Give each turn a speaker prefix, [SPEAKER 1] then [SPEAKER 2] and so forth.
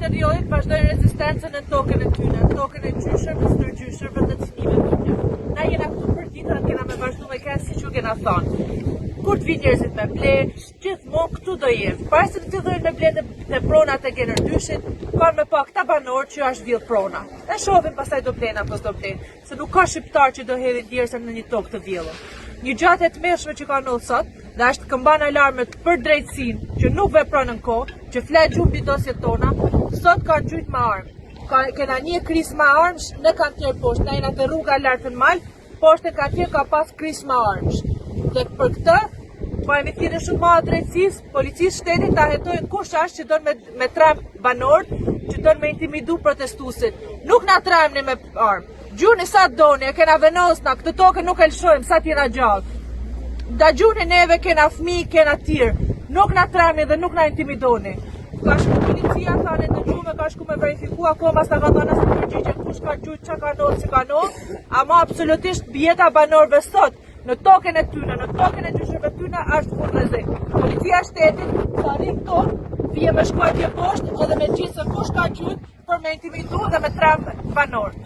[SPEAKER 1] materialit vazhdojnë rezistencën në tokën e tyre, në tokën e gjyshërve, stërgjyshërve dhe të fëmijëve tyre. Na jena këtu për ditën, kena me vazhdu me kënë si që kena thonë. Kur të vi njerëzit me ble, gjithmonë këtu do jenë. Para se të fillojnë me ble dhe pronat e Genërdyshit, kanë me pa këta banorë që është vjellë prona. E shohin pastaj do blena apo s'do blenë, se nuk ka shqiptar që do hedhin djersën në një tokë të vjellë. Një gjatë e të mërshme që ka ndodhur sot, dhe është këmban alarmet për drejtësinë, që nuk vepron në kohë, që flet gjumë mbi dosjet tona, sot kanë gjujt me armë. Kena një kris me armësh në kantier poshtë, na jena të rruga lartë në mal, poshtë në kantier ka pas kris me armësh. Dhe për këtë, po e me thirrje shumë madhe drejtësisë, policisë shtetit ta hetojnë kush është që don me trem banorë, që don me intimidu protestuesit. Nuk na tremni me armë. Gjuni sa doni, e kena venosna, këtë tokë nuk e lëshojmë sa t'jena gjallë. Da gjuni neve kena fëmijë, kena tirë. Nuk na tremni dhe nuk na intimidoni. Ka shku policia, thanë të gjume, ka shku me verifiku, akoma s'ta ka thonë asë përgjigje kush ka gjujt, qa ka ndohë, si ka ndohë, ama absolutisht bjeta banorëve sot, në tokën e tyne, në tokën e gjyshërve tyne, është fund rrezik. Policia shtetit, sa rrim tonë, vje me shkuajtje poshtë edhe me gjithë se kush ka gjujt për me intimidu dhe me trem banorë.